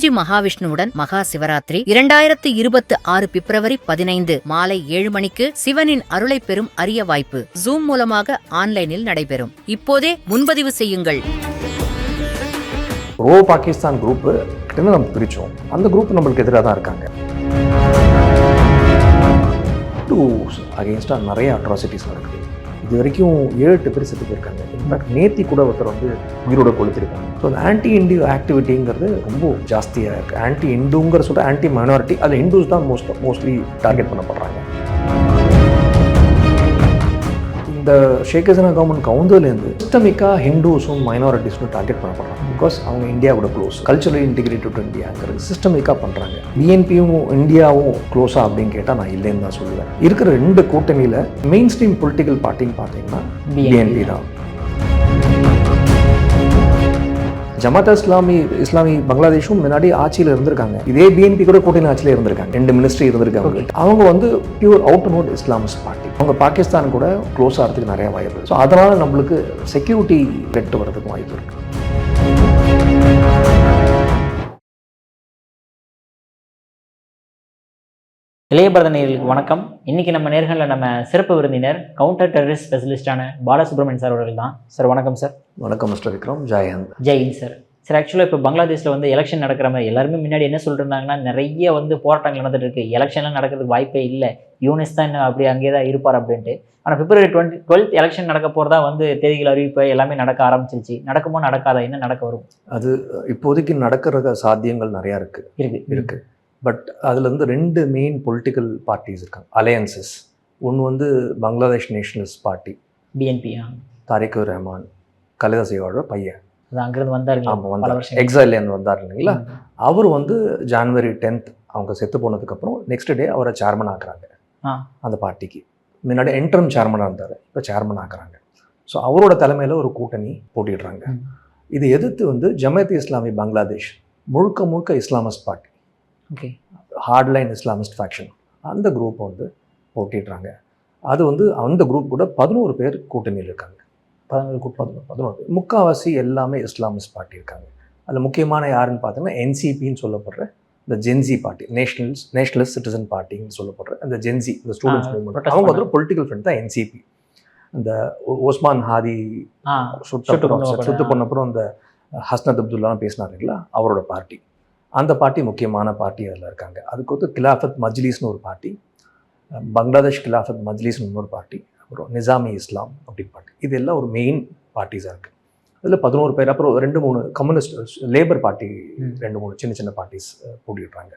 காஞ்சி மகாவிஷ்ணுவுடன் மகா சிவராத்திரி 2026 பிப்ரவரி 15 மாலை 7 மணிக்கு சிவனின் அருளை பெறும் அரிய வாய்ப்பு ஜூம் மூலமாக ஆன்லைனில் நடைபெறும். இப்போதே முன்பதிவு செய்யுங்கள். ப்ரோ பாகிஸ்தான் குரூப்பு கிட்ட நம்ம பிரித்தோம். அந்த குரூப் நம்மளுக்கு எதிராக தான் இருக்காங்க. அகெயின்ஸ்டாக நிறைய அட்ராசிட்டிஸ் நடக்குது. இது வரைக்கும் 7-8 பேர் செத்து போயிருக்காங்க. இன்ஃபேக்ட் நேத்தி கூட ஒருத்தர் வந்து உயிரோட கொளுத்திருக்காங்க. ஸோ அந்த ஆன்டி இண்டியோ ஆக்டிவிட்டிங்கிறது ரொம்ப ஜாஸ்தியாக இருக்குது. ஆன்டி இந்துங்கிற சொல்ல ஆன்டி மைனாரிட்டி, அதில் இந்துஸ் தான் மோஸ்ட்லி டார்கெட் பண்ணப்படுறாங்க. இந்த Sheikh Hasina government கவுந்தர்லேருந்து சிஸ்டமிக்காக ஹிந்துஸும் மைனாரிட்டிஸும் target பண்ணப்படுறாங்க. Because அவங்க இந்தியாவோட க்ளோஸ், கல்ச்சரலி இன்டிகிரேட்டட் டு இந்தியாங்கிறது சிஸ்டமிக்காக பண்ணுறாங்க. பிஎன்பியும் இந்தியாவும் க்ளோஸாக அப்படின்னு கேட்டால் நான் இல்லைன்னு தான் சொல்லுவேன். இருக்கிற 2 கூட்டணியில் மெயின் ஸ்ட்ரீம் பொலிட்டிக்கல் பார்ட்டின்னு பார்த்தீங்கன்னா பிஎன்பி தான். ஜமாத் இஸ்லாமி பங்களாதேஷும் முன்னாடி ஆட்சியில் இருந்திருக்காங்க. இதே பிஎன்பி கூட கூட்டணி ஆட்சியில் இருந்திருக்காங்க. 2 மினிஸ்ட்ரி இருந்திருக்காங்க. அவங்க வந்து pure out and out Islamist party. அவங்க பாகிஸ்தான் கூட க்ளோஸ் ஆகிறதுக்கு நிறைய வாய்ப்பு. ஸோ அதனால் நம்மளுக்கு செக்யூரிட்டி த்ரெட் வர்றதுக்கு வாய்ப்பு இருக்கு. இளைய பாரத நேயர்களுக்கு வணக்கம். இன்னைக்கு நம்ம நேர்களில் நம்ம சிறப்பு விருந்தினர் கவுண்டர் டெரரிஸ்ட் ஸ்பெஷலிஸ்டான பாலசுப்ரமணியன் சார் அவர்கள் தான். சார் வணக்கம் சார். வணக்கம் மிஸ்டர் விக்ரம். ஜெயஹிந்த். ஜெய்ஹிந்த் சார். சார் ஆக்சுவலாக இப்போ பங்களாதேஷில் வந்து எலெக்ஷன் நடக்கிற மாதிரி எல்லாருமே முன்னாடி என்ன சொல்லிருந்தாங்கன்னா, நிறைய வந்து போராட்டங்கள் நடந்துட்டு இருக்கு, எலெக்ஷன்லாம் நடக்கிறதுக்கு வாய்ப்பே இல்லை, யூனிஸ் தான் இன்னும் அப்படியே அங்கேயே தான் இருப்பார் அப்படின்ட்டு. ஆனால் பிப்ரவரி 12 எலெக்ஷன் நடக்க போகிறதா வந்து தேதிகள் அறிவிப்பு எல்லாமே நடக்க ஆரம்பிச்சிருச்சு. நடக்குமோ நடக்காதா, என்ன நடக்க வரும்? அது இப்போதைக்கு நடக்கிற சாத்தியங்கள் நிறையா இருக்கு. பட் அதில் வந்து 2 மெயின் பொலிட்டிக்கல் பார்ட்டிஸ் இருக்காங்க, அலையன்சஸ். ஒன்று வந்து Bangladesh nationalist party, BNP, Tarique Rahman, Khaleda சேவாவோட பையன். அது அங்கிருந்து வந்தாருங்களா? ஆமாம், வந்தார். எக்ஸைலேருந்து வந்தார் இல்லைங்களா? அவர் வந்து ஜனவரி 10 அவங்க செத்து போனதுக்கப்புறம் நெக்ஸ்ட் டே அவரை சேர்மன் ஆக்குறாங்க. அந்த பார்ட்டிக்கு முன்னாடி என்ட்ரம் சேர்மனாக இருந்தார், இப்போ சேர்மன் ஆக்குறாங்க. ஸோ அவரோட தலைமையில் ஒரு கூட்டணி போட்டிடுறாங்க. இது எதிர்த்து வந்து ஜமாத் இஸ்லாமி பங்களாதேஷ் முழுக்க Islamist party, okay, hardline Islamist faction, அந்த குரூப்பை வந்து போட்டிடுறாங்க. அது வந்து அந்த குரூப் கூட 11 பேர் கூட்டணியில் இருக்காங்க. 11 பேர், முக்கால்வாசி எல்லாமே இஸ்லாமிஸ்ட் பார்ட்டி இருக்காங்க. அதில் முக்கியமான யாருன்னு பார்த்தீங்கன்னா என்சிபின்னு சொல்லப்படுற இந்த ஜென்சி பார்ட்டி, நேஷனலிஸ்ட் சிட்டிசன் பார்ட்டின்னு சொல்லப்படுற அந்த ஜென்சி, இந்த ஸ்டூடெண்ட்ஸ் மூவ்மெண்ட், அவங்க வந்து பொலிட்டிக்கல் ஃப்ரண்ட் தான் என்சிபி. இந்த ஓஸ்மான் ஹாதி சுட்டு பண்ணப்புறம் இந்த ஹஸ்னத் அப்துல்லான்னு பேசினாருங்களா, அவரோட பார்ட்டி, அந்த பார்ட்டி முக்கியமான பார்ட்டி அதில் இருக்காங்க. அதுக்கு வந்து கிலாஃபத் மஜ்லிஸ்னு ஒரு பார்ட்டி, பங்களாதேஷ் கிலாஃபத் மஜ்லிஸ்னு இன்னொரு பார்ட்டி, அப்புறம் நிசாமி இஸ்லாம் அப்படின்னு பார்ட்டி. இது எல்லாம் ஒரு மெயின் பார்ட்டிஸாக இருக்குது. அதில் 11 பேர், அப்புறம் 2-3 கம்யூனிஸ்ட் லேபர் பார்ட்டி, 2-3 சின்ன பார்ட்டிஸ் போட்டிடுறாங்க.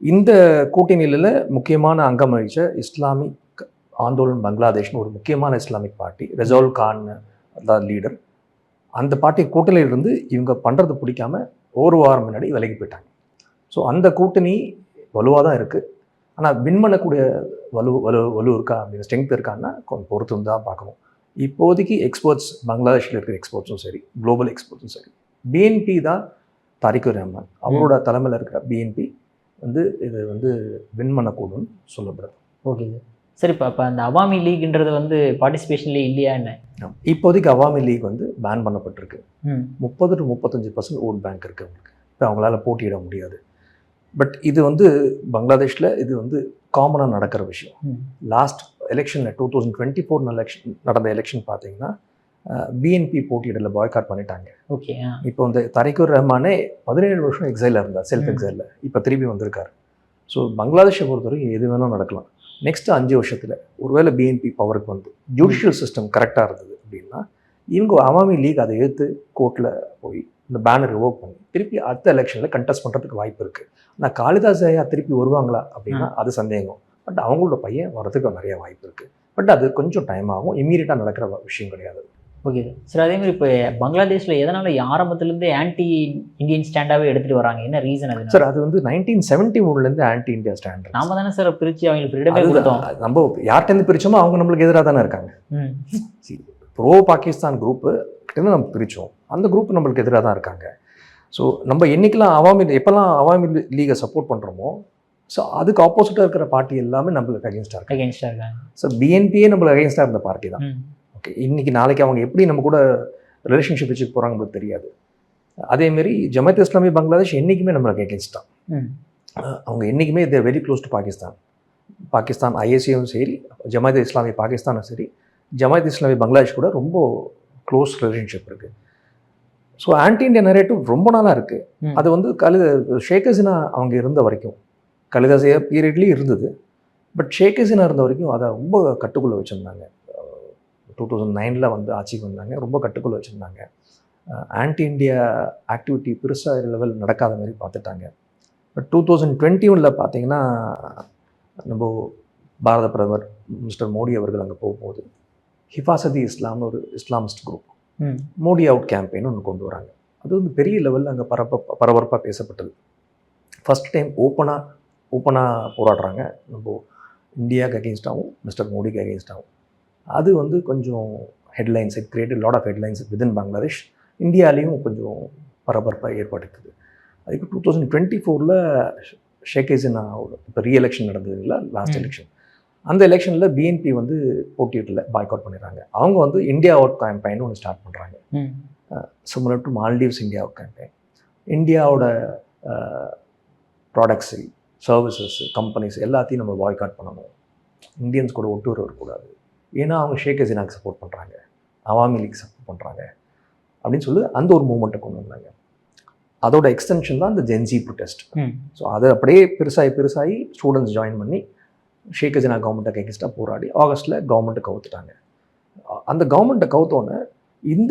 இந்த கூட்டணியில் முக்கியமான அங்கம் வகிச்ச இஸ்லாமிக் ஆந்தோலன் பங்களாதேஷ்னு ஒரு முக்கியமான இஸ்லாமிக் பார்ட்டி, ரெசால் கான் தான் லீடர். அந்த பார்ட்டி கூட்டணியிலிருந்து இவங்க பண்ணுறது பிடிக்காம ஒரு வாரம் முன்னாடி விலகி போயிட்டாங்க. ஸோ அந்த கூட்டணி வலுவாக தான் இருக்குது. ஆனால் வின் பண்ணக்கூடிய வலு இருக்கா அப்படின்னு, ஸ்ட்ரென்த் இருக்கான்னா கொஞ்சம் பொறுத்து தான் பார்க்கணும். இப்போதைக்கு எக்ஸ்பர்ட்ஸ், பங்களாதேஷில் இருக்கிற எக்ஸ்பர்ட்ஸும் சரி, குளோபல் எக்ஸ்பர்ட்ஸும் சரி, பிஎன்பி தான், தாரிக் ரஹ்மான் அவரோட தலைமையில் இருக்கிற பிஎன்பி வந்து இது வந்து வின் பண்ணக்கூடும்னு சொல்லப்படுது. Okay sir. இப்போ அந்த அவாமி லீக்ன்றது வந்து பார்ட்டிசிபேஷன்லேயே இல்லையா என்ன? இப்போதைக்கு அவாமி லீக் வந்து பேன் பண்ணப்பட்டிருக்கு. 30-35% ஓட் பேங்க் இருக்குது அவங்களுக்கு. இப்போ அவங்களால போட்டியிட முடியாது. பட் இது வந்து பங்களாதேஷில் இது வந்து காமனாக நடக்கிற விஷயம். லாஸ்ட் எலெக்ஷனில் 2024 நடந்த எலெக்ஷன் பார்த்தீங்கன்னா பிஎன்பி போட்டியிடல, பாய்காட் பண்ணிட்டாங்க. ஓகே. இப்போ இந்த தாரிக் ரஹ்மானே 17 வருஷம் எக்ஸைலில் இருந்தார், செல்ஃப் எக்ஸைலில். இப்போ திரும்பி வந்திருக்காரு. ஸோ பங்களாதேஷை பொறுத்தவரைக்கும் எது வேணால் நடக்கலாம். நெக்ஸ்ட் 5 வருஷத்தில் ஒருவேளை பிஎன்பி பவருக்கு வந்து ஜுடிஷியல் சிஸ்டம் கரெக்டாக இருந்தது அப்படின்னா இவங்க அவாமி லீக் அதை எடுத்து கோர்ட்டில் போய் இந்த பேனர் ரிவோக் பண்ணி திருப்பி அடுத்த எலெக்ஷனில் கண்டெஸ்ட் பண்ணுறதுக்கு வாய்ப்பு இருக்குது. ஆனால் காளிதாஸ் ஐயா திருப்பி வருவாங்களா அப்படின்னா அது சந்தேகம். பட் அவங்களோட பையன் வரதுக்கு நிறைய வாய்ப்பு இருக்குது. பட் அது கொஞ்சம் டைம் ஆகும், இம்மீடியட்டாக நடக்கிற விஷயம் கிடையாது. Okay sir. அதே மாதிரி இப்போ பங்களாதேஷில் எதனால் ஆரம்பத்துலேருந்து ஆன்டி இந்தியன் ஸ்டாண்டாகவே எடுத்துகிட்டு வராங்க, என்ன ரீசன் அது? சார் அது வந்து 1971 ஆன்டி இந்தியா ஸ்டாண்ட். நாம தானே சார் பிரித்து அவங்களுக்கு ஃப்ரீடமே கொடுத்தோம். நம்ம யார்கிட்டேருந்து பிரித்தோமோ அவங்க நம்மளுக்கு எதிராக தானே இருக்காங்க. ப்ரோ பாகிஸ்தான் குரூப்பு கிட்டேருந்து நம்ம பிரித்தோம், அந்த குரூப் நம்மளுக்கு எதிராக தான் இருக்காங்க. ஸோ நம்ம என்றைக்கெல்லாம் எப்போல்லாம் அவாமி லீகை சப்போர்ட் பண்ணுறோமோ, ஸோ அதுக்கு ஆப்போசிட்டாக இருக்கிற பார்ட்டி எல்லாமே நம்மளுக்கு அகேன்ஸ்டாக இருக்காங்க. ஸோ பிஎன்பியே நம்மளுக்கு அகேன்ஸ்டாக இருந்த பார்ட்டி தான். ஓகே, இன்றைக்கி நாளைக்கு அவங்க எப்படி நம்ம கூட ரிலேஷன்ஷிப் வச்சுக்க போகிறாங்க நம்மளுக்கு தெரியாது. அதேமாரி ஜமாத் இஸ்லாமி பங்களாதேஷ் என்றைக்குமே நம்மளுக்கு எகென்ஸ்ட் தான். ம். அவங்க என்றைக்குமே they very close to Pakistan ஐஎஸ்ஐயும் சரி, ஜமாத் இஸ்லாமி பாகிஸ்தானும் சரி, ஜமாத் இஸ்லாமி பங்களாதேஷ் கூட ரொம்ப க்ளோஸ் ரிலேஷன்ஷிப் இருக்குது. ஸோ ஆன்டி இண்டியா நரேட்டிவ் ரொம்ப நாளாக இருக்குது. அது வந்து ஷேக் ஹசீனா அவங்க இருந்த வரைக்கும், கலிதாசியா பீரியட்லேயும் இருந்தது. பட் ஷேக் ஹசீனா இருந்த வரைக்கும் அதை ரொம்ப கட்டுக்குள்ளே வச்சுருந்தாங்க. 2009 வந்து ஆட்சிக்கு வந்தாங்க, ரொம்ப கட்டுக்குள்ளே வச்சுருந்தாங்க. ஆன்டி இண்டியா ஆக்டிவிட்டி பெருசாக லெவல் நடக்காத மாதிரி பார்த்துட்டாங்க. பட் 2021 பார்த்தீங்கன்னா நம்ம பாரத பிரதமர் மிஸ்டர் மோடி அவர்கள் அங்கே போகும்போது ஹிஃபாசதி இஸ்லாம்னு ஒரு Islamist group Modi out campaign ஒன்று கொண்டு வராங்க. அது வந்து பெரிய லெவலில் அங்கே பரபரப்பாக பேசப்பட்டது. ஃபஸ்ட் டைம் ஓப்பனாக போராடுறாங்க நம்ம இந்தியாவுக்கு அகெயின்ஸ்டாகவும் மிஸ்டர் மோடிக்கு அகெயின்ஸ்டாகவும். அது வந்து கொஞ்சம் headlines, it created lot of headlines within Bangladesh. இந்தியாலேயும் கொஞ்சம் பரபரப்பாக ஏற்படுத்துது. அதுக்கு 2024 ஷேக் ஹசீனாவோட இப்போ ரீஎலெக்ஷன் நடந்ததுங்களா, லாஸ்ட் எலெக்ஷன். அந்த எலெக்ஷனில் பிஎன்பி வந்து போட்டியிடல, பாய்க் அவுட் பண்ணிடுறாங்க. அவங்க வந்து இந்தியா அவுட் கேம்பெயின் ஒன்று ஸ்டார்ட் பண்ணுறாங்க. Similar to Maldives India out campaign. இந்தியாவோட ப்ராடக்ட்ஸு, சர்வீசஸ், கம்பெனிஸ் எல்லாத்தையும் நம்ம பாய்க் அவுட் பண்ணணும், இந்தியன்ஸ் கூட ஒட்டு வரக்கூடாது. ஏன்னா அவங்க ஷேக் ஹசீனாக்கு சப்போர்ட் பண்ணுறாங்க, அவாமி லீக் சப்போர்ட் பண்ணுறாங்க அப்படின்னு சொல்லி அந்த ஒரு மூமெண்ட்டை கொண்டு வந்தாங்க. அதோட எக்ஸ்டென்ஷன் தான் இந்த ஜென்சி ப்ரொடெஸ்ட். ஸோ அதை அப்படியே பெருசாகி ஸ்டூடெண்ட்ஸ் ஜாயின் பண்ணி ஷேக் ஹசீனா கவர்மெண்ட்டுக்கு எகென்ஸ்டாக போராடி ஆகஸ்ட்டில் கவர்மெண்ட்டை கவுத்துட்டாங்க. அந்த கவர்மெண்ட்டை கவுத்தோன்னே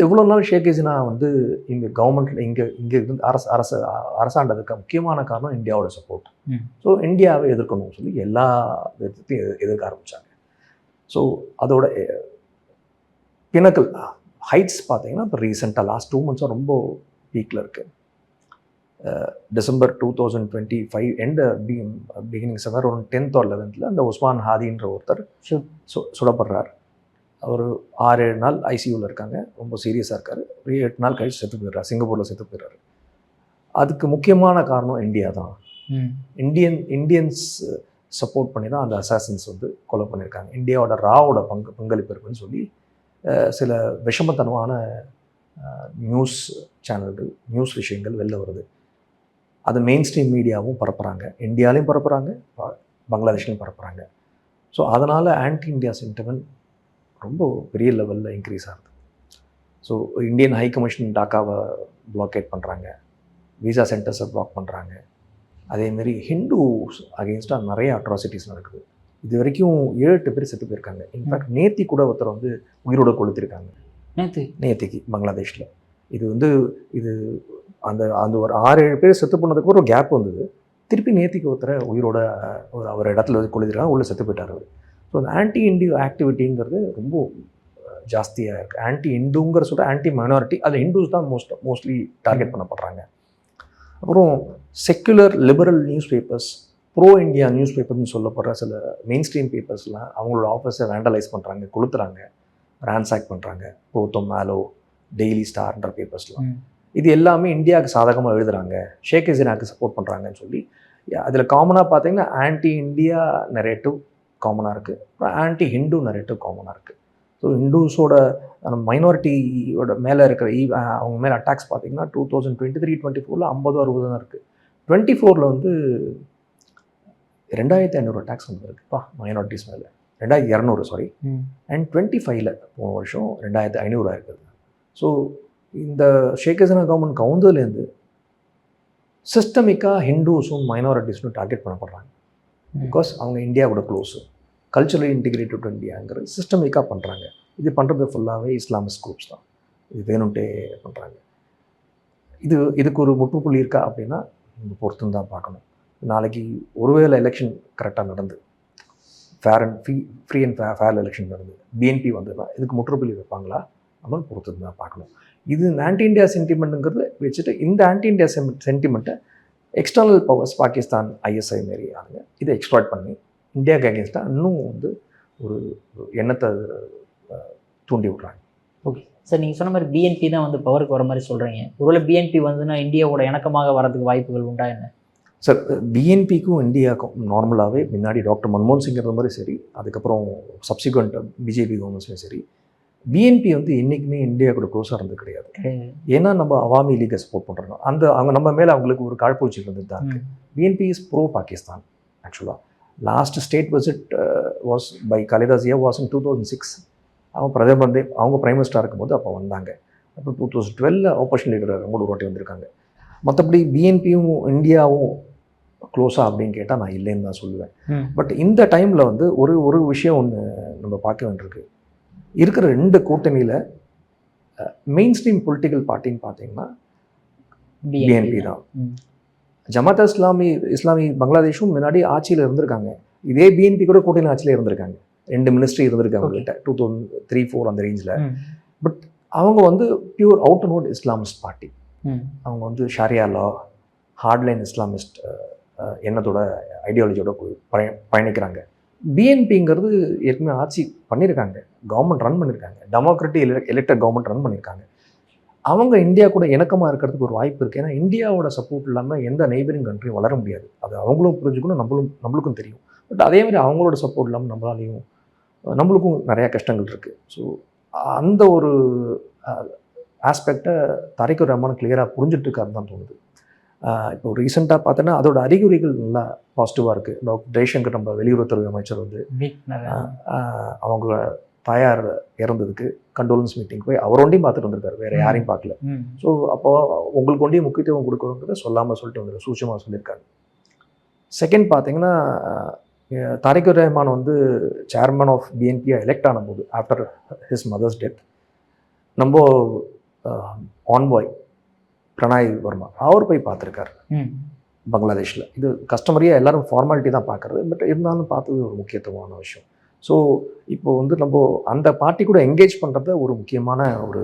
இவ்வளோ நாள் ஷேக் ஹசீனா வந்து இங்கே கவர்மெண்ட்டில் இங்கே இருந்து அரசாண்டதுக்கு முக்கியமான காரணம் இந்தியாவோட சப்போர்ட். ஸோ இந்தியாவை எதிர்க்கணும்னு சொல்லி எல்லா விதத்தையும் எதிர்க்க ஆரம்பித்தாங்க. ஸோ அதோட பினக்கல் ஹைட்ஸ் பார்த்தீங்கன்னா இப்போ ரீசெண்டாக லாஸ்ட் 2 months ரொம்ப பீக்கில் இருக்குது. டிசம்பர் 2025 எண்ட் பிகினிங் சம்மர் ஒரு 10th or 11th அந்த உஸ்மான் ஹாதின்ற ஒருத்தர் சுடப்படுறார். அவர் 6-7 நாள் ஐசியூவில் இருக்காங்க, ரொம்ப சீரியஸாக இருக்கார். 8 நாள் கழிச்சு செத்து போயிடுறார், சிங்கப்பூரில் செத்து போயிடுறாரு. அதுக்கு முக்கியமான காரணம் இந்தியா தான். இந்தியன்ஸ் சப்போர்ட் பண்ணி தான் அந்த அசாசின்ஸ் வந்து கொலை பண்ணியிருக்காங்க. இந்தியாவோட ராவோட பங்களிப்பு இருக்குன்னு சொல்லி சில விஷமத்தனமான நியூஸ் சேனல்கள், நியூஸ் விஷயங்கள் வெளில வருது. அது மெயின் ஸ்ட்ரீம் மீடியாவும் பரப்புகிறாங்க, இந்தியாலையும் பரப்புகிறாங்க, பங்களாதேஷ்லையும் பரப்புகிறாங்க. ஸோ அதனால் ஆன்டி இண்டியா சென்டிமெண்ட் ரொம்ப பெரிய லெவலில் இன்க்ரீஸ் ஆகுது. ஸோ இந்தியன் ஹை கமிஷன் டாக்காவை பிளாக்கேட் பண்ணுறாங்க, விசா சென்டர்ஸை பிளாக் பண்ணுறாங்க. அதேமாரி ஹிந்துஸ் அகெயின்ஸ்டாக நிறைய அட்ராசிட்டிஸ் நடக்குது. இது வரைக்கும் 7-8 பேர் செத்து போயிருக்காங்க. இன்ஃபேக்ட் நேத்தி கூட ஒருத்தர் வந்து உயிரோட கொளுத்திருக்காங்க நேத்திக்கு பங்களாதேஷில். இது அந்த ஒரு 6-7 பேர் செத்து போனதுக்கு ஒரு கேப் வந்தது. திருப்பி நேத்திக்கு ஒருத்தரை உயிரோட ஒரு இடத்துல வந்து கொளுத்திருக்காங்க, உள்ளே செத்து போயிட்டார் அவர். ஸோ அந்த ஆன்டி இண்டியோ ஆக்டிவிட்டிங்கிறது ரொம்ப ஜாஸ்தியாக இருக்குது. ஆன்டி இந்துங்கிற சொல்கிற ஆன்டி மைனாரிட்டி, அதில் ஹிந்துஸ் தான் மோஸ்ட்லி டார்கெட் பண்ணப்படுறாங்க. அப்புறம் secular liberal newspapers, pro India நியூஸ் பேப்பர்னு சொல்லப்படுற சில மெயின் ஸ்ட்ரீம் பேப்பர்ஸ்லாம் அவங்களோட ஆஃபீஸை வேண்டலைஸ் பண்ணுறாங்க, கொளுத்துறாங்க, ரான்சாக் பண்ணுறாங்க. ப்ரோத்தம் மேலோ, டெய்லி ஸ்டார்ன்ற பேப்பர்ஸ்லாம் இது எல்லாமே இந்தியாவுக்கு சாதகமாக எழுதுகிறாங்க, ஷேக் ஹசீனாக்கு சப்போர்ட் பண்ணுறாங்கன்னு சொல்லி. அதில் காமனாக பார்த்தீங்கன்னா ஆன்டி இண்டியா நரேட்டிவ் காமனாக இருக்குது, அப்புறம் ஆன்டி ஹிந்து நரேட்டிவ் காமனாக இருக்குது. ஸோ ஹிந்துஸோட மைனாரிட்டியோட மேலே இருக்கிற அவங்க மேலே அட்டாக்ஸ் பார்த்தீங்கன்னா 2023-24 50-60 தான் இருக்குது. 24 வந்து 2500 அட்டாக்ஸ் வந்துருக்குப்பா மைனாரிட்டிஸ் மேலே, 2200 சாரி. அண்ட் 25 போன வருஷம் 2500 இருக்குது. ஸோ இந்த Sheikh Hasina government கவுந்ததுலேருந்து சிஸ்டமிக்காக ஹிந்துஸும் மைனாரிட்டிஸும் target பண்ணப்படுறாங்க. Because அவங்க இந்தியாவோட க்ளோஸு, கல்ச்சுரலி இன்டிகிரேட்டட் டு இந்தியாங்கிற சிஸ்டமிக்காக பண்ணுறாங்க. இது பண்ணுறது ஃபுல்லாகவே இஸ்லாமிஸ்ட் குரூப்ஸ் தான். இது வேணும்ட்டே பண்ணுறாங்க. இதுக்கு ஒரு முற்றுப்புள்ளி இருக்கா அப்படின்னா இந்த பொறுத்துன்னு தான் பார்க்கணும். நாளைக்கு ஒருவேளை எலெக்ஷன் கரெக்டாக நடந்து ஃப்ரீ அண்ட் ஃபேர் எலெக்ஷன் நடந்து பிஎன்பி வந்ததுன்னா இதுக்கு முற்றுப்புள்ளி வைப்பாங்களா நம்ம பொறுத்து தான் பார்க்கணும். இது ஆன்டி இண்டியா சென்டிமெண்ட்டுங்கிறது வச்சுட்டு இந்த ஆன்டி இண்டியா சென்டிமெண்ட்டை எக்ஸ்டர்னல் பவர்ஸ், பாகிஸ்தான், ஐஎஸ்ஐ மாரி ஆளுங்க இதை எக்ஸ்ப்ளாய்ட் பண்ணி இந்தியாவுக்கு அகேன்ஸ்டாக இன்னும் வந்து ஒரு எண்ணத்தை தூண்டி விட்றாங்க. ஓகே சார், நீங்கள் சொன்ன மாதிரி பிஎன்பி தான் வந்து பவருக்கு வர மாதிரி சொல்கிறீங்க. ஒருவேளை பிஎன்பி வந்துன்னா இந்தியாவோட இணக்கமாக வரதுக்கு வாய்ப்புகள் உண்டா என்ன? சார், பிஎன்பிக்கும் இந்தியாவுக்கும் நார்மலாகவே முன்னாடி டாக்டர் மன்மோகன் சிங் இருந்த மாதிரி சரி, அதுக்கப்புறம் சப்சிக்வெண்ட் பிஜேபி கவர்மெண்ட்ஸ்லையும் சரி, பிஎன்பி வந்து என்றைக்குமே இந்தியா கூட க்ளோஸாக இருந்தது கிடையாது. ஏன்னா நம்ம அவாமி லீகை சப்போர்ட் பண்ணுறோம். அவங்க நம்ம மேலே அவங்களுக்கு ஒரு காழ்ப்புணர்ச்சி இருந்தது தான் இருக்குது. பிஎன்பி இஸ் ப்ரோ பாகிஸ்தான் ஆக்சுவலாக. Last state visit was by Khaleda Zia was in 2006. அவங்க பிரதமர் அவங்க பிரைம் மினிஸ்டராக இருக்கும்போது அப்போ வந்தாங்க. அப்புறம் 2012 ஆப்போசிஷன் லீடர் அவங்க ஒரு வாட்டி வந்திருக்காங்க. மற்றபடி பிஎன்பியும் இந்தியாவும் க்ளோஸாக அப்படின்னு கேட்டால் நான் இல்லைன்னு தான் சொல்லுவேன். பட் இந்த டைமில் வந்து ஒரு விஷயம் ஒன்று நம்ம பார்க்க வேண்டியிருக்கு. இருக்கிற 2 கூட்டணியில் மெயின் ஸ்ட்ரீம் பொலிட்டிக்கல் பார்ட்டின்னு பார்த்தீங்கன்னா பிஎன்பி தான். ஜமாத் இஸ்லாமி பங்களாதேஷும் முன்னாடி ஆட்சியில் இருந்திருக்காங்க. இதே பிஎன்பி கூட கூட்டணி ஆட்சியில் இருந்திருக்காங்க. 2 மினிஸ்ட்ரி இருந்திருக்காங்க அவங்ககிட்ட 2003-4 அந்த ரேஞ்சில். பட் அவங்க வந்து pure out and out Islamist party. அவங்க வந்து ஷாரியா லா, ஹார்ட்லைன் இஸ்லாமிஸ்ட் எண்ணத்தோட ஐடியாலஜியோட பயணிக்கிறாங்க. பிஎன்பிங்கிறது ஏற்கனவே ஆட்சி பண்ணியிருக்காங்க, கவர்மெண்ட் ரன் பண்ணியிருக்காங்க, டெமோக்ராட்டிக் எலெக்டட் கவர்மெண்ட் ரன் பண்ணியிருக்காங்க. அவங்க இந்தியா கூட இணக்கமாக இருக்கிறதுக்கு ஒரு வாய்ப்பு இருக்குது. ஏன்னா இந்தியாவோட சப்போர்ட் இல்லாமல் எந்த நெய்பரிங் கண்ட்ரியும் வளர முடியாது. அது அவங்களும் புரிஞ்சுக்கணும், நம்மளுக்கும் தெரியும். பட் அதே மாதிரி அவங்களோட சப்போர்ட் இல்லாமல் நம்மளுக்கும் நிறையா கஷ்டங்கள் இருக்குது. ஸோ அந்த ஒரு ஆஸ்பெக்டை தாரிக் ரஹ்மான் கிளியராக புரிஞ்சிட்ருக்காருன்னு தான் தோணுது. இப்போ ரீசெண்டாக பார்த்தோன்னா அதோட அறிகுறிகள் நல்லா பாசிட்டிவாக இருக்குது. டாக்டர் ஜெய்சங்கர் நம்ம வெளியுறவுத்துறை அமைச்சர் வந்து அவங்க தாயார் இறந்ததுக்கு கண்டோலன்ஸ் மீட்டிங் போய் அவர் ஒண்டியும் பார்த்துட்டு வந்திருக்காரு, வேறு யாரையும் பார்க்கல. ஸோ அப்போ உங்களுக்கு ஒண்டியும் முக்கியத்துவம் கொடுக்கணுங்கிறத சொல்லாமல் சொல்லிட்டு வந்துரு, சூட்சமாக சொல்லியிருக்காரு. செகண்ட் பார்த்தீங்கன்னா தாரிக் ரஹ்மான் வந்து சேர்மன் ஆஃப் பிஎன்பியை எலெக்ட் ஆனபோது ஆஃப்டர் ஹிஸ் மதர்ஸ் டெத் நம்ம ஆன்பாய் பிரணாய் வர்மா அவர் போய் பார்த்துருக்காரு பங்களாதேஷில். இது கஸ்டமரியாக எல்லாரும் ஃபார்மாலிட்டி தான் பார்க்குறது, பட் இருந்தாலும் பார்த்தது ஒரு முக்கியத்துவமான விஷயம். ஸோ இப்போ வந்து நம்ம அந்த பார்ட்டி கூட என்கேஜ் பண்ணுறத ஒரு முக்கியமான ஒரு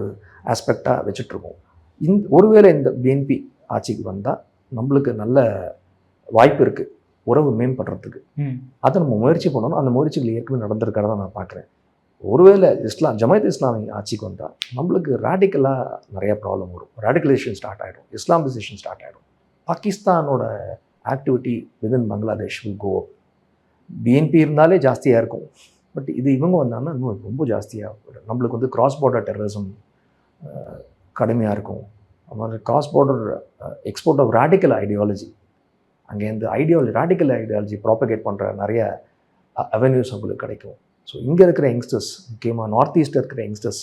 ஆஸ்பெக்டாக வச்சுட்ருக்கோம். ஒருவேளை இந்த பிஎன்பி ஆட்சிக்கு வந்தால் நம்மளுக்கு நல்ல வாய்ப்பு இருக்குது உறவு மேம்படுறதுக்கு. அதை நம்ம முயற்சி பண்ணணும். அந்த முயற்சிகள் ஏற்கனவே நடந்திருக்கிறத நான் பார்க்குறேன். ஒருவேளை ஜமாத் இஸ்லாமி ஆட்சிக்கு வந்தால் நம்மளுக்கு ரேடிக்கலாக நிறையா ப்ராப்ளம் வரும். ரேடிக்கலைசேஷன் ஸ்டார்ட் ஆகிடும், இஸ்லாமிசேஷன் ஸ்டார்ட் ஆகிடும். பாகிஸ்தானோட activity within Bangladesh will go up. BNP இருந்தாலே ஜாஸ்தியாக இருக்கும், பட் இது இவங்க வந்தாங்கன்னா இன்னும் ரொம்ப ஜாஸ்தியாக நம்மளுக்கு வந்து கிராஸ் பார்டர் டெரரிசம் கடுமையாக இருக்கும். அப்புறம் cross border export of radical ideology, அங்கேருந்து ரேடிக்கல் ஐடியாலஜி ப்ராபகேட் பண்ணுற நிறைய அவென்யூஸ் உங்களுக்கு கிடைக்கும். ஸோ இங்கே இருக்கிற யங்ஸ்டர்ஸ், முக்கியமாக நார்த் ஈஸ்ட்டில் இருக்கிற யங்ஸ்டர்ஸ்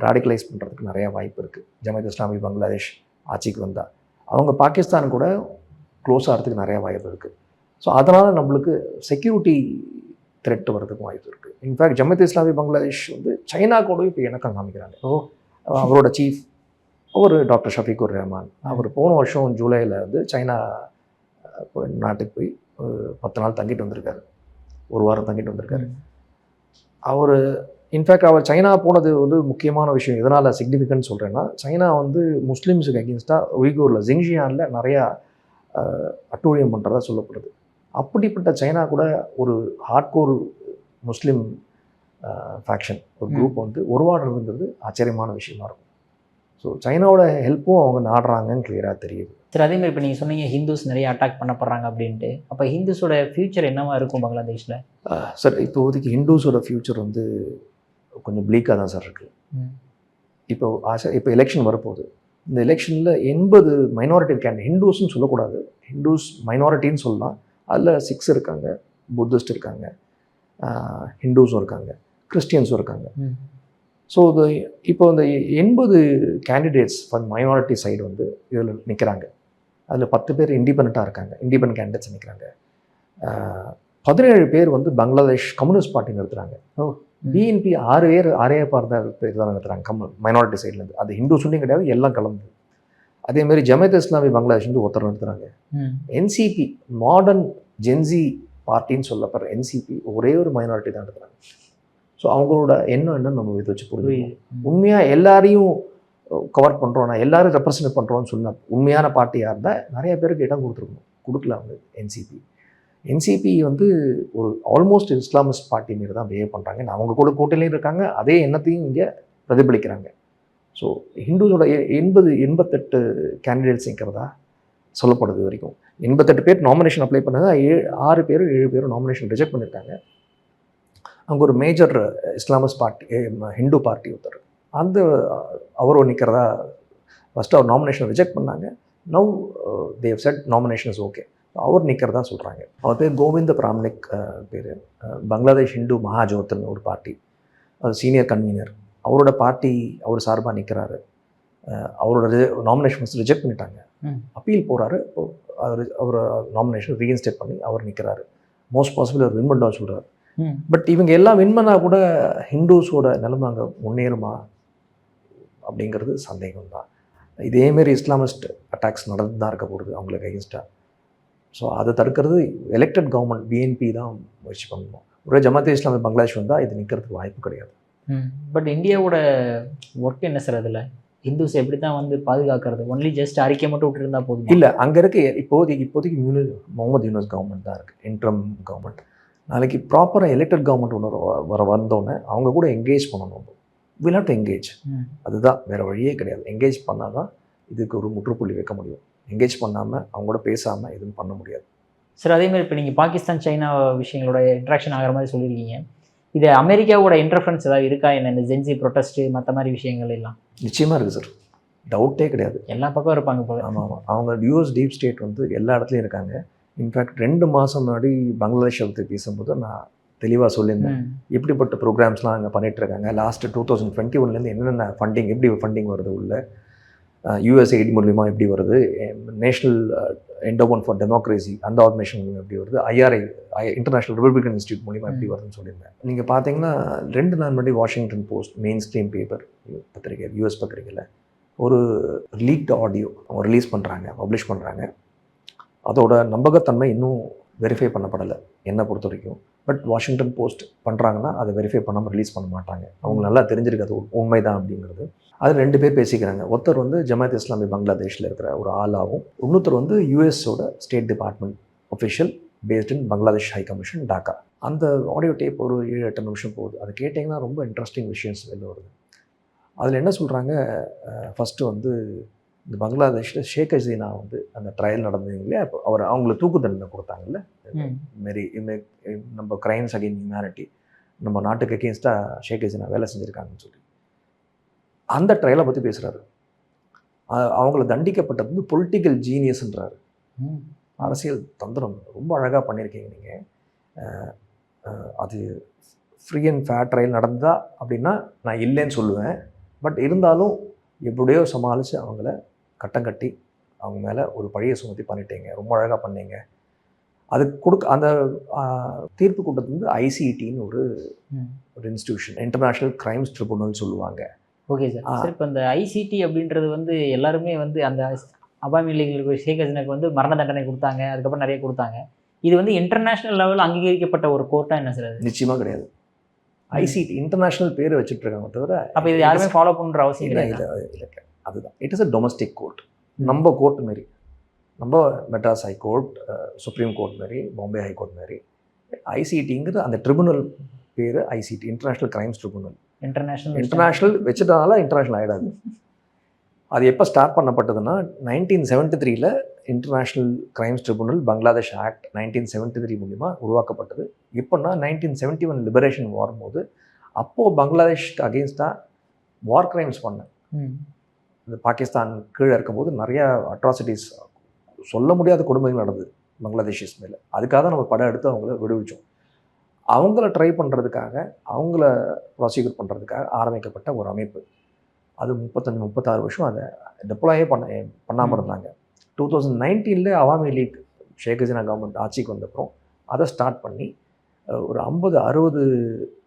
ரேடிக்கலைஸ் பண்ணுறதுக்கு நிறையா வாய்ப்பு இருக்குது. ஜமாத் இஸ்லாமி பங்களாதேஷ் ஆட்சிக்கு வந்தால் அவங்க பாகிஸ்தான் கூட க்ளோஸ் ஆகிறதுக்கு நிறையா வாய்ப்பு இருக்குது. ஸோ அதனால் நம்மளுக்கு செக்யூரிட்டி த்ரெட் வர்றதுக்கும் வாய்ப்பு இருக்குது. இன்ஃபேக்ட் ஜமாத் இஸ்லாமி பங்களாதேஷ் வந்து சைனா கூட இப்போ இணக்கம் காமிக்கிறாங்க. அவரோட சீஃப் அவர் டாக்டர் ஷஃபீக்குர் ரஹ்மான், அவர் போன வருஷம் ஜூலையில் வந்து சைனா நாட்டுக்கு போய் 10 நாள் தங்கிட்டு வந்திருக்காரு, 1 வாரம் தங்கிட்டு வந்திருக்காரு. அவர் சைனா போனது வந்து முக்கியமான விஷயம். எதனால் சிக்னிஃபிகன்ட் சொல்கிறேன்னா, சைனா வந்து முஸ்லீம்ஸுக்கு அகேன்ஸ்டாக உய்கூரில் ஜிங்ஜியானில் நிறையா அட்டூழியம் பண்ணுறதா சொல்லப்படுது. அப்படிப்பட்ட சைனா கூட ஒரு ஹார்ட்கோர் முஸ்லீம் ஃபேக்ஷன் ஒரு குரூப் வந்து உருவாடுறதுங்கிறது ஆச்சரியமான விஷயமா இருக்கும். ஸோ சைனாவோட ஹெல்ப்பும் அவங்க நாடுறாங்கன்னு கிளியராக தெரியுது. சரி, அதேமாதிரி இப்போ நீங்கள் சொன்னீங்க ஹிந்துஸ் நிறைய அட்டாக் பண்ணப்படுறாங்க அப்படின்ட்டு. அப்போ ஹிந்துஸோட ஃப்யூச்சர் என்னவா இருக்கும் பங்களாதேஷில்? சார் இப்போதைக்கு ஹிந்துஸோட ஃப்யூச்சர் வந்து கொஞ்சம் ப்ளீக்காக தான் சார் இருக்குது. இப்போ எலெக்ஷன் வரப்போகுது. இந்த எலெக்ஷனில் 80 மைனாரிட்டி கேண்டிடேட், ஹிந்துஸ்ன்னு சொல்லக்கூடாது, ஹிந்துஸ் மைனாரிட்டின்னு சொல்லலாம். அதில் 6 இருக்காங்க, புத்திஸ்ட் இருக்காங்க, ஹிந்துஸும் இருக்காங்க, கிறிஸ்டியன்ஸும் இருக்காங்க. ஸோ இப்போ இந்த 80 கேண்டிடேட்ஸ் ஃபார் மைனாரிட்டி சைடு வந்து இதில் நிற்கிறாங்க. அதில் 10 பேர் இண்டிபெண்ட்டாக இருக்காங்க, இண்டிபெண்ட் கேண்டிடேட்ஸ் நிற்கிறாங்க. 17 பேர் வந்து பங்களாதேஷ் கம்யூனிஸ்ட் பார்ட்டி நடத்துகிறாங்க. பிஎன்பி 6 பேர் தான் நடத்துகிறாங்க மைனாரிட்டி சைட்லேருந்து. அது ஹிந்து சொல்லியும் கிடையாது, எல்லாம் கலந்து. அதேமாதிரி ஜமாத் இஸ்லாமி பங்களாதேஷ் வந்து ஒருத்தர் நடத்துகிறாங்க. என்சிபி மாடர்ன் ஜென்சி பார்ட்டின்னு சொல்லப்படுற என்சிபி ஒரே ஒரு மைனாரிட்டி தான் நடத்துகிறாங்க. ஸோ அவங்களோட என்னன்னு நம்ம இதை வச்சு புரிஞ்சுக்கணும். உண்மையாக எல்லாரையும் கவர் பண்ணுறோன்னா, எல்லாரும் ரெப்ரசன்ட் பண்ணுறோன்னு சொன்னால் உண்மையான பார்ட்டியாக இருந்தால் நிறைய பேருக்கு இடம் கொடுக்கல அவங்க. என்சிபி வந்து ஒரு ஆல்மோஸ்ட் இஸ்லாமிஸ்ட் பார்ட்டி மாரி தான் பிஹேவ் பண்ணுறாங்க. அவங்க கூட கூட்டணியும் இருக்காங்க, அதே எண்ணத்தையும் இங்கே பிரதிபலிக்கிறாங்க. ஸோ ஹிந்துஸோட 88 கேண்டிடேட்ஸ் இருக்கிறதா சொல்லப்படுது வரைக்கும். 88 பேர் நாமினேஷன் அப்ளை பண்ணாங்க, 7 பேரும் நாமினேஷன் ரிஜெக்ட் பண்ணியிருக்காங்க. அங்கே ஒரு major Islamist party Hindu party ஒருத்தர் அந்த அவர் நிற்கிறதா ஃபஸ்ட்டு அவர் நாமினேஷனை ரிஜெக்ட் பண்ணாங்க. Now they said nomination is okay. அவர் நிற்கிறதா சொல்கிறாங்க. அவர் பேர் கோவிந்த பிராமணிக் பேர். பங்களாதேஷ் ஹிந்து மகாஜோத்னு ஒரு பார்ட்டி, அது சீனியர் கன்வீனர். அவரோட பார்ட்டி அவர் சார்பாக நிற்கிறாரு. அவரோட நாமினேஷன் ரிஜெக்ட் பண்ணிட்டாங்க. அப்பீல் போகிறாரு. அவர் நாமினேஷன் ரீஇன்ஸ்டேட் பண்ணி அவர் நிற்கிறாரு. மோஸ்ட் பாசிபிள் அவர் வின் பண்ணா சொல்கிறார். பட் இவங்க எல்லாம் வின் பண்ணால் கூட ஹிந்துஸோட நிலைமை அங்கே முன்னேறுமா அப்படிங்கிறது சந்தேகம் தான். இதேமாரி இஸ்லாமிஸ்ட் அட்டாக்ஸ் நடந்து தான் இருக்க போகுது அவங்களுக்கு அகென்ஸ்டாக. ஸோ அதை தடுக்கிறது எலெக்டட் கவர்மெண்ட் பிஎன்பி தான் முயற்சி பண்ணணும். ஒரே ஜமாத்தே இஸ்லாமி பங்களாதேஷ் வந்தால் இது நிற்கிறதுக்கு வாய்ப்பு கிடையாது. பட் இந்தியாவோட ஒர்க் என்ன சார் அதில்? இந்துஸ் எப்படி தான் வந்து பாதுகாக்கிறது? ஒன்லி ஜஸ்ட் அறிக்கை மட்டும் விட்டுருந்தா போதும்? இல்லை, அங்கே இருக்க இப்போதைக்கு முகமது யூனஸ் கவர்மெண்ட் தான் இருக்குது, இன்ட்ரம் கவர்மெண்ட். நாளைக்கு ப்ராப்பராக எலெக்டட் கவர்மெண்ட் ஒன்று வந்தோடனே அவங்க கூட என்கேஜ் பண்ணணும். Will have to engage. அதுதான், வேறு வழியே கிடையாது. என்கேஜ் பண்ணால் தான் இதுக்கு ஒரு முற்றுப்புள்ளி வைக்க முடியும். என்கேஜ் பண்ணாமல் அவங்க கூட பேசாமல் எதுவும் பண்ண முடியாது. சார் அதேமாதிரி இப்போ நீங்கள் பாகிஸ்தான் சைனா விஷயங்களோட இன்ட்ராக்ஷன் ஆகிற மாதிரி சொல்லியிருக்கீங்க. இது அமெரிக்காவோட இன்டர்ஃபரன்ஸ் ஏதாவது இருக்கா என்ன? இந்த ஜென்சி ப்ரொட்டஸ்ட்டு மற்ற மாதிரி விஷயங்கள் எல்லாம் நிச்சயமாக இருக்குது சார், டவுட்டே கிடையாது. எல்லா பக்கம் இருப்பாங்க போல. ஆமாம், அவங்க யூஎஸ் டீப் ஸ்டேட் வந்து எல்லா இடத்துலையும் இருக்காங்க. இன்ஃபேக்ட் 2 மாதம் முன்னாடி பங்களாதேஷை பற்றி பேசும்போது நான் தெளிவாக சொல்லியிருந்தேன், எப்படிப்பட்ட ப்ரோக்ராம்ஸ்லாம் அங்கே பண்ணிகிட்ருக்காங்க. லாஸ்ட்டு 2021 என்னென்ன ஃபண்டிங், எப்படி ஃபண்டிங் வருது உள்ள, யூஎஸ்ஐடி மூலிமா எப்படி வருது, நேஷ்னல் என்டோமெண்ட் ஃபார் டெமோக்ரஸி அந்த ஆர்கனைசேஷன் மூலிமா எப்படி வருது, ஐஆர்ஐ இன்டர்நேஷ்னல் ரிபப்ளிகன் இன்ஸ்டியூட் மூலிமா எப்படி வருதுன்னு சொல்லியிருந்தேன். நீங்கள் பார்த்தீங்கன்னா 2 நாள் முன்னாடி Washington post main stream paper பத்திரிகை, யூஎஸ் பத்திரிகையில் ஒரு லீக்டு ஆடியோ அவங்க ரிலீஸ் பண்ணுறாங்க, பப்ளிஷ் பண்ணுறாங்க. அதோட நம்பகத்தன்மை இன்னும் வெரிஃபை பண்ணப்படலை என்னை பொறுத்த வரைக்கும். பட் வாஷிங்டன் போஸ்ட் பண்ணுறாங்கன்னா அதை வெரிஃபை பண்ணாமல் ரிலீஸ் பண்ண மாட்டாங்க. அவங்க நல்லா தெரிஞ்சிருக்கு அது உண்மைதான் அப்படிங்கிறது. அது 2 பேர் பேசிக்கிறாங்க. ஒருத்தர் வந்து ஜமாத் இஸ்லாமி பங்களாதேஷில் இருக்கிற ஒரு ஆளாகவும், இன்னொருத்தர் வந்து யூஎஸோட state department official based in Bangladesh high commission Dhaka. அந்த ஆடியோ டேப் ஒரு 7-8 நிமிஷம் போகுது. அது கேட்டிங்கன்னா ரொம்ப இன்ட்ரெஸ்டிங் விஷயம்ஸ் வெளில வருது. அதில் என்ன சொல்கிறாங்க, ஃபஸ்ட்டு வந்து இந்த பங்களாதேஷில் ஷேக் ஹசீனா வந்து அந்த ட்ரையல் நடந்ததுங்களே, அப்போ அவங்களுக்கு தூக்கு தண்டனை கொடுத்தாங்கல்ல. இதுமாரி நம்ம கிரைம்ஸ் அகெயின் ஹியூமனிட்டி, நம்ம நாட்டுக்கு அகேன்ஸ்டாக ஷேக் ஹசீனா வேலை செஞ்சுருக்காங்கன்னு சொல்லி அந்த ட்ரையலை பற்றி பேசுகிறாரு. அவங்கள தண்டிக்கப்பட்டது வந்து பொலிட்டிக்கல் ஜீனியஸ்ன்றாரு. அரசியல் தந்திரம் ரொம்ப அழகாக பண்ணியிருக்கீங்க நீங்கள். அது ஃப்ரீ அண்ட் ஃபேர் ட்ரையல் நடந்ததா அப்படின்னா நான் இல்லைன்னு சொல்லுவேன். பட் இருந்தாலும் எப்படியோ சமாளித்து அவங்கள கட்டம் கட்டி அவங்க மேலே ஒரு பழியை சுமத்தி பண்ணிட்டீங்க, ரொம்ப அழகாக பண்ணீங்க. அதுக்கு அந்த தீர்ப்பு கூட்டத்து வந்து ஐசிடின்னு ஒரு இன்ஸ்டிடியூஷன், இன்டர்நேஷ்னல் கிரைம்ஸ் ட்ரிபுனல் சொல்லுவாங்க. Okay sir. சார் இப்போ இந்த ஐசிடி அப்படின்றது வந்து எல்லாருமே வந்து அந்த அவாமி லீக் ஷேக் ஹசீனாக்கு வந்து மரண தண்டனை கொடுத்தாங்க, அதுக்கப்புறம் நிறைய கொடுத்தாங்க. இது வந்து இன்டர்நேஷ்னல் லெவலில் அங்கீகரிக்கப்பட்ட ஒரு கோர்ட்டாக என்ன சார் அது? நிச்சயமாக கிடையாது. ஐசிடி இன்டர்நேஷ்னல் பேர் வச்சுட்டு இருக்காங்க தவிர அப்போ இது யாருமே ஃபாலோ பண்ணுற அவசியம் இல்லை. இல்லை, அதுதான். It is a domestic court. நம்ம கோர்ட் மாரி, நம்ம Madras high court, supreme court மாரி, பாம்பே ஹை கோர்ட் மாரி. ஐசிடிங்கிறது அந்த ட்ரிபுனல் பேர் ICT, international crimes tribunal. International வச்சுட்டனால இன்டர்நேஷ்னல் ஆகிடாது. அது எப்போ ஸ்டார்ட் பண்ணப்பட்டதுன்னா 1973 international crimes tribunal Bangladesh act 1973 மூலிமா உருவாக்கப்பட்டது. இப்போனா 1971 லிபரேஷன் வார் போது அப்போது பங்களாதேஷ்க்கு அகெயின்ஸ்டாக வார் கிரைம்ஸ் பண்ணேன். இந்த பாகிஸ்தான் கீழே இருக்கும்போது நிறையா அட்ராசிட்டிஸ், சொல்ல முடியாத கொடுமைகள் நடந்தது பங்களாதேஷிஸ் மேலே. அதுக்காக தான் நம்ம படம் எடுத்து அவங்கள விடுவிச்சோம். அவங்கள ட்ரை பண்ணுறதுக்காக, அவங்கள ப்ராசிக்யூட் பண்ணுறதுக்காக ஆரம்பிக்கப்பட்ட ஒரு அமைப்பு. அது 35-36 வருஷம் அதை டெப்ளாயே பண்ணாமல் இருந்தாங்க. 2019 அவாமி லீக் ஷேக் ஹசீனா கவர்மெண்ட் ஆட்சிக்கு வந்தப்புறம் அதை ஸ்டார்ட் பண்ணி ஒரு 50-60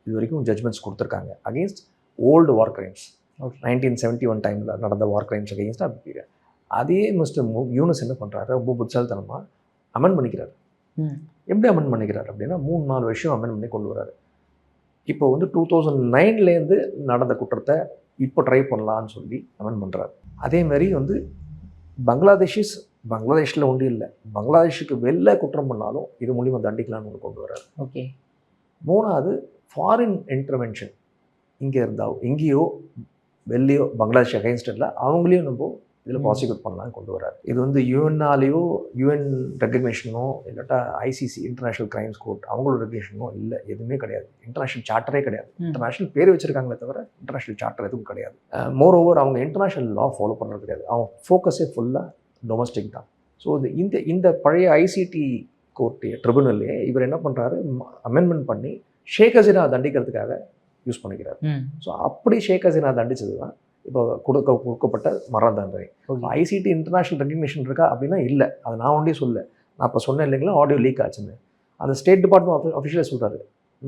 இது வரைக்கும் ஜட்ஜ்மெண்ட்ஸ் கொடுத்துருக்காங்க அகெயின்ஸ்ட் ஓல்டு வார் கிரைம்ஸ். 1971 டைமில் நடந்த வார் கிரைம்ஸ் அகெயின்ஸ்டாக பீரியட். அதே மிஸ்டர் யூனஸ் என்ன பண்ணுறாரு, ரொம்ப புத்தாலித்தனமாக அமெண்ட் பண்ணிக்கிறார். எப்படி அமெண்ட் பண்ணிக்கிறார் அப்படின்னா 3-4 விஷயம் அமெண்ட் பண்ணி கொண்டு வராரு. இப்போ வந்து 2009 நடந்த குற்றத்தை இப்போ ட்ரை பண்ணலான்னு சொல்லி அமெண்ட் பண்ணுறாரு. அதேமாதிரி வந்து பங்களாதேஷில் ஒன்றும் இல்லை, பங்களாதேஷுக்கு வெளில குற்றம் பண்ணாலும் இது மூலிமா தண்டிக்கலான்னு ஒன்று கொண்டு வர்றாரு. ஓகே. 3வது ஃபாரின் இன்டர்வென்ஷன், இங்கே இருந்தால் எங்கேயோ வெளிலையோ பங்களாதேஷ் அகைன்ஸ்ட் இல்லை, அவங்களையும் நம்ம இதில் ப்ராசிக்யூட் பண்ணலாம்னு கொண்டு வராரு. இது வந்து யூஎன்னாலேயோ யூஎன் ரெகக்னேஷனோ இல்லாட்டா ஐசிசி இன்டர்நேஷனல் கிரைம்ஸ் கோர்ட் அவங்களோட ரெகக்னேஷனோ இல்லை, எதுவுமே கிடையாது. இன்டர்நேஷனல் சார்ட்டரே கிடையாது. இன்டர்நேஷனல் பேர் வச்சிருக்காங்களே தவிர இன்டர்நேஷனல் சார்ட்டர் எதுவும் கிடையாது. மோர் ஓவர் அவங்க இன்டர்நேஷனல் லா ஃபாலோ பண்ணுறது கிடையாது. அவங்க ஃபோக்கஸே ஃபுல்லாக டொமஸ்டிக் தான். ஸோ இந்த பழைய ஐசிடி கோர்ட் ட்ரிபுனல்லே இவர் என்ன பண்ணுறாரு, அமெண்ட்மெண்ட் பண்ணி ஷேக் ஹசீனா தண்டிக்கிறதுக்காக யூஸ் பண்ணிக்கிறார். ஸோ அப்படி ஷேக் ஹசீனா தண்டிச்சது தான் இப்போ கொடுக்கப்பட்ட மரண தண்டனை. ஐசிடி இன்டர்நேஷனல் ரெகக்னேஷன் இருக்கா அப்படின்னா இல்லை, அது நான் ஒன்றே சொல்ல. நான் இப்போ சொன்னேன் இல்லைங்களா, ஆடியோ லீக் ஆச்சுன்னு. அந்த ஸ்டேட் டிபார்ட்மெண்ட் அஃபிஷியலாக சொல்கிறாரு,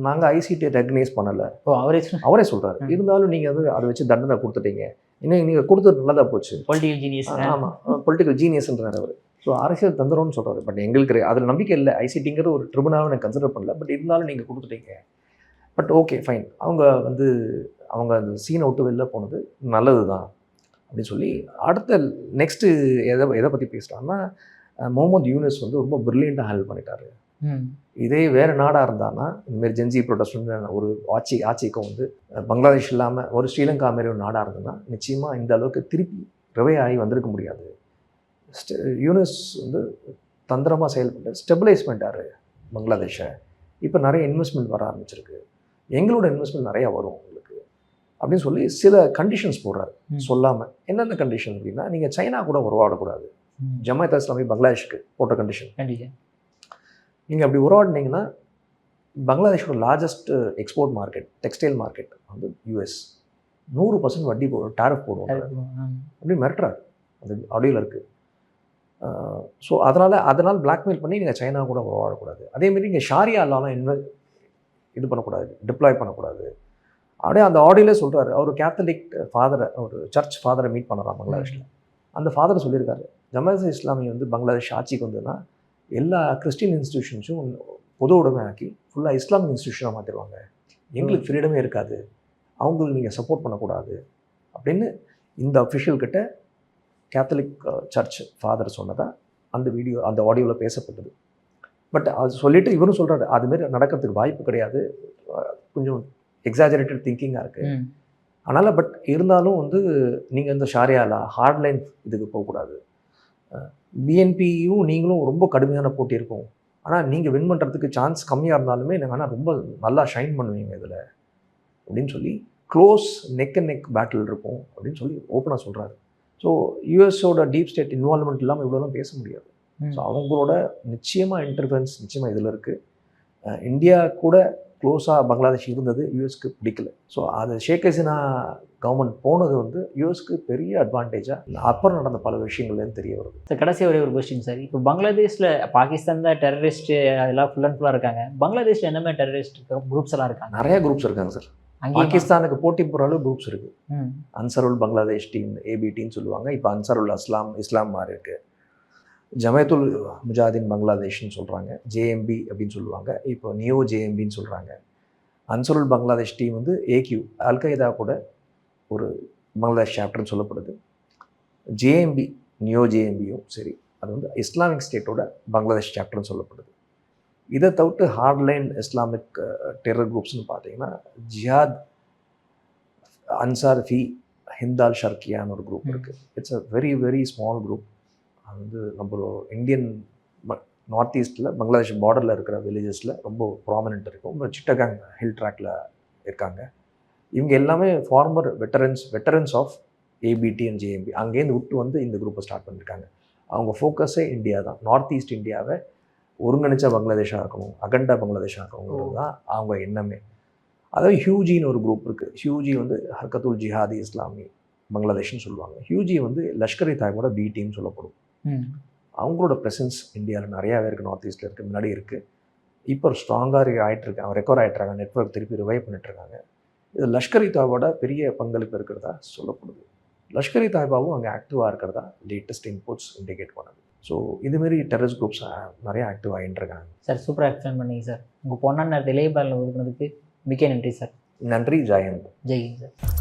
நாங்கள் ஐசிடி ரெகக்னைஸ் பண்ணலை, அவரே சொல்கிறாரு. இருந்தாலும் நீங்கள் அதை வச்சு தண்டனை கொடுத்துட்டீங்க, இன்னும் நீங்கள் கொடுத்தது நல்லதாக போச்சு. Political genius. ஆமாம், பொலிட்டிக்கல் ஜீனியஸ்ன்றார் அவர். ஸோ அரசியல் தந்துரும்னு சொல்கிறாரு. பட் எங்களுக்கு அதில் நம்பிக்கை இல்லை. ஐசிடிங்கிற ஒரு ட்ரிபுனலாக நான் கன்சிடர் பண்ணல. பட் இருந்தாலும் நீங்கள் கொடுத்துட்டீங்க. பட் ஓகே ஃபைன், அவங்க அந்த சீனை விட்டு வெளில போனது நல்லது தான் அப்படின்னு சொல்லி அடுத்த நெக்ஸ்ட்டு எதை பற்றி பேசுகிறாங்கன்னா, முகமது யூனிஸ் வந்து ரொம்ப ப்ரில்லியண்ட்டாக ஹேண்டில் பண்ணிட்டாரு. இதே வேறு நாடாக இருந்தான்னா, இந்தமாரி ஜென்சி ப்ரொடெஸ்ட் ஒரு ஆட்சிக்கும் வந்து பங்களாதேஷ் இல்லாமல் ஒரு ஸ்ரீலங்கா மாரி ஒரு நாடாக இருந்ததுன்னா நிச்சயமாக இந்த அளவுக்கு திருப்பி ரிவை ஆகி வந்திருக்க முடியாது. யூனிஸ் வந்து தந்திரமாக செயல்பட்டு ஸ்டெபிலைஸ் பண்ணிட்டாரு பங்களாதேஷை. இப்போ நிறைய இன்வெஸ்ட்மெண்ட் வர ஆரம்பிச்சிருக்கு, எங்களோட இன்வெஸ்ட்மெண்ட் நிறையா வரும் உங்களுக்கு அப்படின்னு சொல்லி சில கண்டிஷன்ஸ் போடுறாரு சொல்லாமல். என்னென்ன கண்டிஷன் அப்படின்னா, நீங்கள் சைனா கூட உறவாடக்கூடாது. ஜமாத் இஸ்லாமி பங்களாதேஷுக்கு போட்ட கண்டிஷன். நீங்கள் அப்படி உறவாடினீங்கன்னா பங்களாதேஷோட largest export market, textile market வந்து யூஎஸ், 100% வட்டி டாரிஃப் போடுவாங்க அப்படி மிரட்டுறாரு. அது ஆடியோவில் இருக்குது. ஸோ அதனால் பிளாக்மெயில் பண்ணி நீங்கள் சைனா கூட உறவாடக்கூடாது. அதேமாரி நீங்கள் ஷாரியா லாலாம் இது பண்ணக்கூடாது, டிப்ளாய் பண்ணக்கூடாது. அப்படியே அந்த ஆடியோலே சொல்கிறாரு. அவர் கேத்தலிக் ஃபாதரை, ஒரு சர்ச் ஃபாதரை மீட் பண்ணலாம் பங்களாதேஷில். அந்த ஃபாதரை சொல்லியிருக்காரு, ஜமாத் இஸ்லாமி வந்து பங்களாதேஷ் ஆட்சிக்கு வந்ததுன்னா எல்லா கிறிஸ்டின் இன்ஸ்டிடியூஷன்ஸும் பொது உடைமை ஆக்கி ஃபுல்லாக இஸ்லாமிக் இன்ஸ்டிடியூஷனாக மாற்றிடுவாங்க, எங்களுக்கு ஃப்ரீடமே இருக்காது, அவங்களுக்கு நீங்கள் சப்போர்ட் பண்ணக்கூடாது அப்படின்னு இந்த அஃபிஷியல்கிட்ட கேத்தலிக் சர்ச் ஃபாதர் சொன்னதா அந்த ஆடியோவில் பேசப்பட்டது. பட் அது சொல்லிவிட்டு இவரும் சொல்கிறாரு, அதுமாரி நடக்கிறதுக்கு வாய்ப்பு கிடையாது, கொஞ்சம் எக்ஸாஜரேட்டட் திங்கிங்காக இருக்குது. அதனால் பட் இருந்தாலும் வந்து நீங்கள் இந்த ஷாரியாலா ஹார்ட்லைன் இதுக்கு போகக்கூடாது. பிஎன்பியும் நீங்களும் ரொம்ப கடுமையான போட்டி இருக்கும், ஆனால் நீங்கள் வின் பண்ணுறதுக்கு சான்ஸ் கம்மியாக இருந்தாலுமே நீங்கள் ஆனால் ரொம்ப நல்லா ஷைன் பண்ணுவீங்க இதில் அப்படின்னு சொல்லி close neck and neck battle இருக்கும் அப்படின்னு சொல்லி ஓப்பனாக சொல்கிறாரு. ஸோ யூஎஸோட டீப் ஸ்டேட் இன்வால்மெண்ட் இல்லாமல் இவ்வளோலாம் பேச முடியாது. ஸோ அவங்களோட நிச்சயமாக இன்டர்ஃபரன்ஸ் நிச்சயமாக இதில் இருக்குது. இந்தியா கூட க்ளோஸாக பங்களாதேஷ் இருந்தது யூஎஸ்க்கு பிடிக்கல. ஸோ அது ஷேக் ஹசீனா கவர்மெண்ட் போனது வந்து யூஎஸ்க்கு பெரிய அட்வான்டேஜாக அப்புறம் நடந்த பல விஷயங்கள்லேருந்து தெரிய வருது. சார் கடைசி ஒரே ஒரு கொஸ்டின் சார், இப்போ பங்களாதேஷில் பாகிஸ்தான் தான் டெரரிஸ்ட்டு அதெல்லாம் ஃபுல் அண்ட் ஃபுல்லாக இருக்காங்க, பங்களாதேஷில் என்ன மாதிரி டெரரிஸ்ட் குரூப்ஸ் எல்லாம் இருக்காங்க? நிறைய குரூப்ஸ் இருக்காங்க சார். பாகிஸ்தானுக்கு போட்டி போகிற அளவு குரூப்ஸ் இருக்குது. அன்சாருல் பங்களாதேஷ் டீம், ஏபிடின்னு சொல்லுவாங்க. இப்போ அன்சாருல் இஸ்லாம் மாதிரி இருக்குது. ஜமாத்துல் முஜாஹிதீன் பங்களாதேஷ்னு சொல்கிறாங்க, ஜேஎம்பி அப்படின்னு சொல்லுவாங்க. இப்போ நியோ ஜேஎம்பின்னு சொல்கிறாங்க. அன்சாருல் பங்களாதேஷ் டீம் வந்து ஏக்யூ, அல்கைதா கூட ஒரு பங்களாதேஷ் சாப்டர்னு சொல்லப்படுது. ஜேஎம்பி, நியோ ஜேஎம்பியும் சரி, அது வந்து இஸ்லாமிக் ஸ்டேட்டோட பங்களாதேஷ் சாப்டர்னு சொல்லப்படுது. இதை தவிர்த்து ஹார்ட்லைன் இஸ்லாமிக் டெரர் குரூப்ஸ்னு பார்த்தீங்கன்னா ஜிஹாத் அன்சார் ஃபி ஹிந்தால் ஷர்கியான்னு ஒரு குரூப் இருக்குது. It's a very very small group. அது வந்து நம்ம இந்தியன் நார்த் ஈஸ்ட்டில் பங்களாதேஷ் பார்டரில் இருக்கிற வில்லேஜஸில் ரொம்ப ப்ராமினென்ட் இருக்கும். சிட்டகாங் ஹில் ட்ராக்கில் இருக்காங்க. இவங்க எல்லாமே former veterans of ABT and JMB. அங்கேருந்து விட்டு வந்து இந்த குரூப்பை ஸ்டார்ட் பண்ணியிருக்காங்க. அவங்க ஃபோக்கஸே இந்தியா தான். நார்த் ஈஸ்ட் இந்தியாவை ஒருங்கிணைச்ச பங்களாதேஷாக இருக்கணும், அகண்டா பங்களாதேஷாக இருக்கணுங்கிறது தான் அவங்க எண்ணமே. அதாவது ஹியூஜின்னு ஒரு குரூப் இருக்குது. ஹியூஜி வந்து ஹர்கத்துல் ஜிஹாதி இஸ்லாமி பங்களாதேஷ்னு சொல்லுவாங்க. ஹியூஜி வந்து லஷ்கர் இ தாய்பாவோட பி டீம்னு சொல்லப்படும். அவங்களோட ப்ரெசன்ஸ் இந்தியாவில் நிறையாவே இருக்குது, நார்த் ஈஸ்ட்டில் இருக்குது, முன்னாடி இருக்குது. இப்போ ஸ்ட்ராங்காக ஆகிட்டுருக்காங்க, ரெக்கவர் ஆகிட்டுருக்காங்க, நெட்வொர்க் திருப்பி ரிவைவ் பண்ணிட்டுருக்காங்க. இது லஷ்கர் இ தாய்பாவோட பெரிய பங்களிப்பு இருக்கிறதா சொல்லப்படுது. லஷ்கர் இ தாய்பாவும் அங்கே ஆக்டிவாக இருக்கிறதா லேட்டஸ்ட் இன்புட்ஸ் இண்டிகேட் பண்ணுது. ஸோ இதுமாரி டெரரிஸ்ட் குரூப்ஸ் நிறைய ஆக்டிவ் ஆகிட்டு இருக்காங்க. சார் சூப்பராக எக்ஸ்பிளைன் பண்ணீங்க சார். உங்கள் பொண்ணான நேரத்தில் இளைய பாலில் ஒதுக்குனதுக்கு மிக்க நன்றி சார். நன்றி. ஜெயஹிந்த். ஜெய்ஹிந்த் சார்.